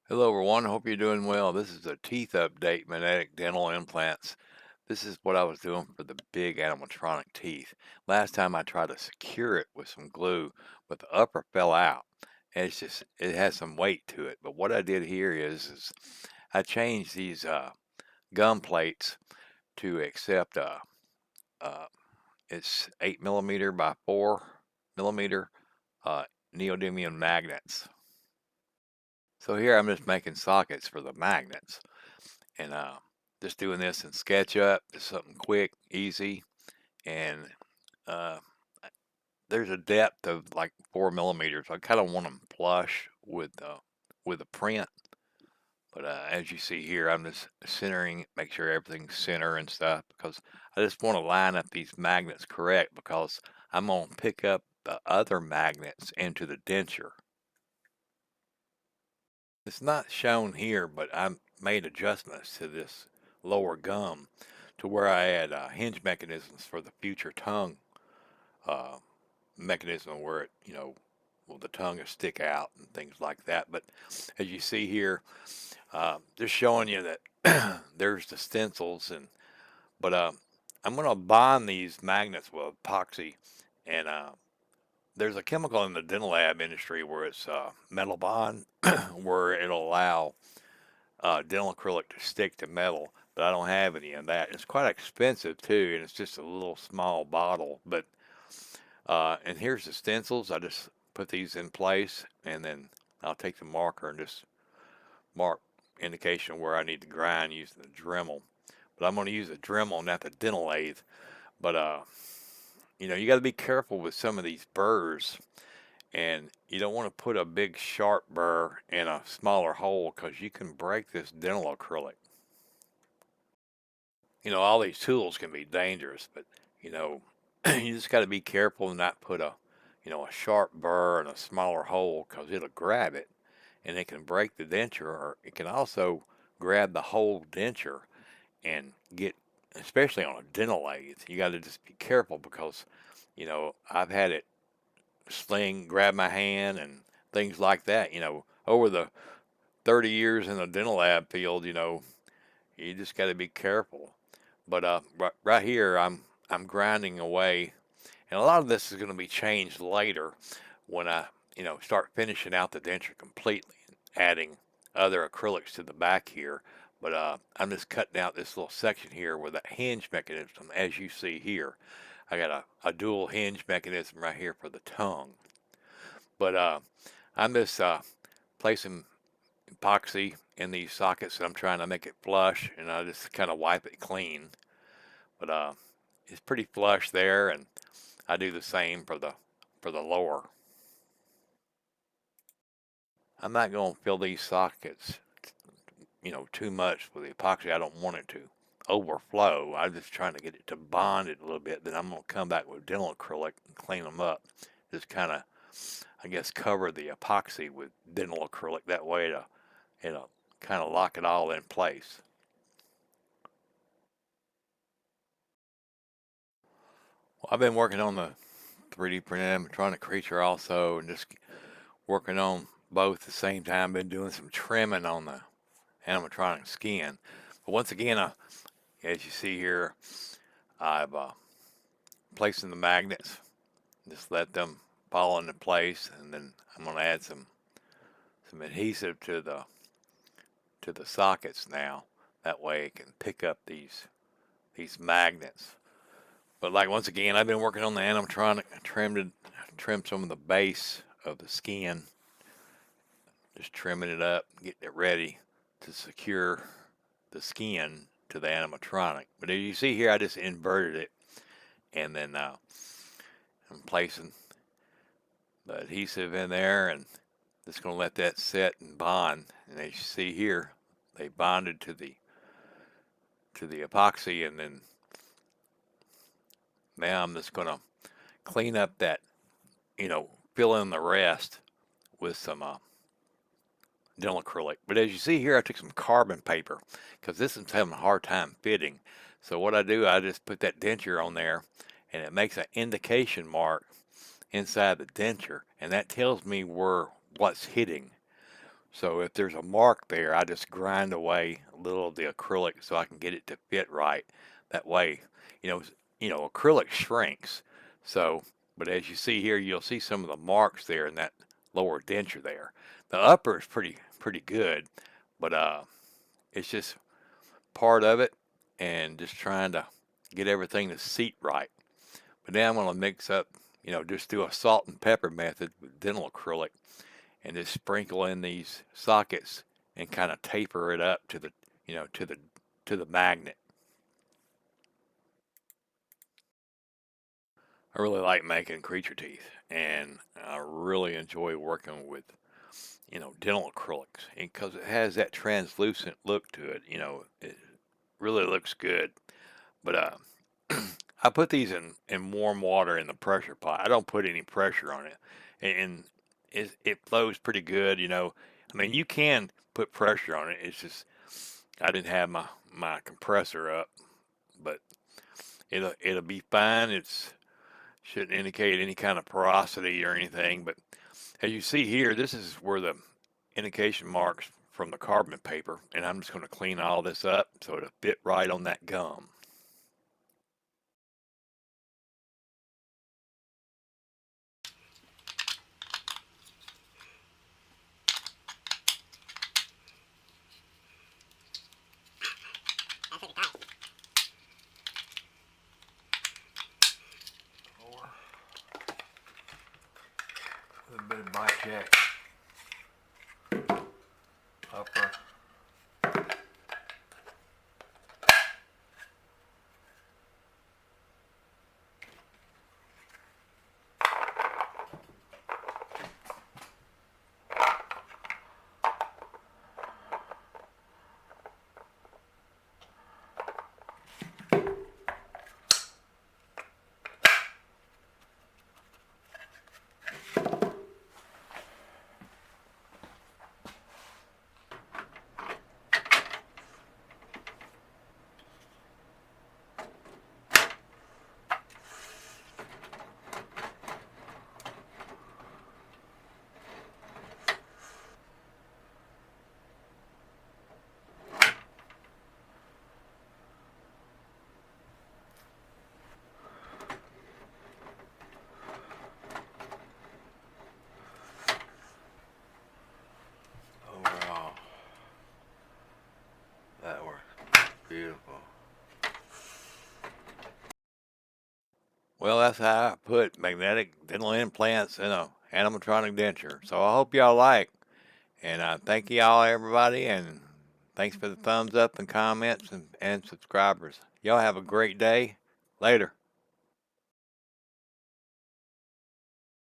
Hello, everyone. Hope you're doing well. This is a teeth update, magnetic dental implants. This is what I was doing for the big animatronic teeth. Last time I tried to secure it with some glue, but the upper fell out. And it has some weight to it. But what I did here is I changed these gum plates to accept uh, it's 8 millimeter by 4 millimeter uh, neodymium magnets. So here I'm just making sockets for the magnets. And just doing this in SketchUp is something quick, easy, and uh, there's a depth of like 4 millimeters. I kind of want them plush with the print, but as you see here, I'm just centering, make sure everything's center and stuff because I just want to line up these magnets correct because I'm gonna pick up the other magnets into the denture. It's not shown here, but I made adjustments to this lower gum to where I had hinge mechanisms for the future tongue uh, mechanism where well, the tongue will stick out and things like that. But as you see here, just showing you that there's the stencils but I'm going to bond these magnets with epoxy and there's a chemical in the dental lab industry where it's metal bond where it'll allow dental acrylic to stick to metal, but I don't have any of that. It's quite expensive too, and it's just a little small bottle. But and here's the stencils. I just put these in place, and then I'll take the marker and just mark indication where I need to grind using the Dremel. But I'm going to use a Dremel, not the dental lathe. But you got to be careful with some of these burrs, and you don't want to put a big sharp burr in a smaller hole because you can break this dental acrylic. All these tools can be dangerous, but you know, you just got to be careful and not put a sharp burr in a smaller hole because it'll grab it and it can break the denture, or it can also grab the whole denture and get, especially on a dental lathe, you got to just be careful because, I've had it grab my hand and things like that. Over the 30 years in the dental lab field, you just got to be careful. But right here, I'm grinding away, and a lot of this is going to be changed later when I start finishing out the denture completely, and adding other acrylics to the back here. But I'm just cutting out this little section here with a hinge mechanism, as you see here. I got a dual hinge mechanism right here for the tongue. But I'm just placing epoxy in these sockets, and I'm trying to make it flush, and I just kind of wipe it clean. But it's pretty flush there, and I do the same for the lower. I'm not going to fill these sockets, too much with the epoxy. I don't want it to overflow. I'm just trying to get it to bond it a little bit. Then I'm going to come back with dental acrylic and clean them up. Just kind of, I guess, cover the epoxy with dental acrylic. That way it'll kind of lock it all in place. Well, I've been working on the 3D printed animatronic creature also, and just working on both at the same time. Been doing some trimming on the animatronic skin. But once again, as you see here, I've placing the magnets. Just let them fall into place, and then I'm going to add some adhesive to the sockets now. That way it can pick up these magnets. But like once again, I've been working on the animatronic. I trimmed some of the base of the skin, just trimming it up, getting it ready to secure the skin to the animatronic. But as you see here, I just inverted it, and then I'm placing the adhesive in there, and just going to let that set and bond. And as you see here, they bonded to the epoxy, and then now I'm just going to clean up that, fill in the rest with some dental acrylic. But as you see here, I took some carbon paper because this is having a hard time fitting. So what I do, I just put that denture on there, and it makes an indication mark inside the denture, and that tells me what's hitting. So if there's a mark there, I just grind away a little of the acrylic so I can get it to fit right. That way, you know, acrylic shrinks. So, but as you see here, you'll see some of the marks there in that lower denture there. The upper is pretty good, but it's just part of it and just trying to get everything to seat right. But now I'm going to mix up, just do a salt and pepper method with dental acrylic and just sprinkle in these sockets and kind of taper it up to the, to the magnet. I really like making creature teeth, and I really enjoy working with, dental acrylics because it has that translucent look to it. It really looks good. But I put these in warm water in the pressure pot. I don't put any pressure on it, and it flows pretty good. I mean, you can put pressure on it. It's just I didn't have my compressor up, but it'll be fine. It's shouldn't indicate any kind of porosity or anything. But as you see here, this is where the indication marks from the carbon paper, and I'm just going to clean all this up so it'll fit right on that gum. A little bit of bite check. Upper. Overall, that works beautiful. Well, that's how I put magnetic dental implants in a animatronic denture. So I hope y'all like. And thank y'all, everybody. And thanks for the thumbs up and comments and subscribers. Y'all have a great day. Later.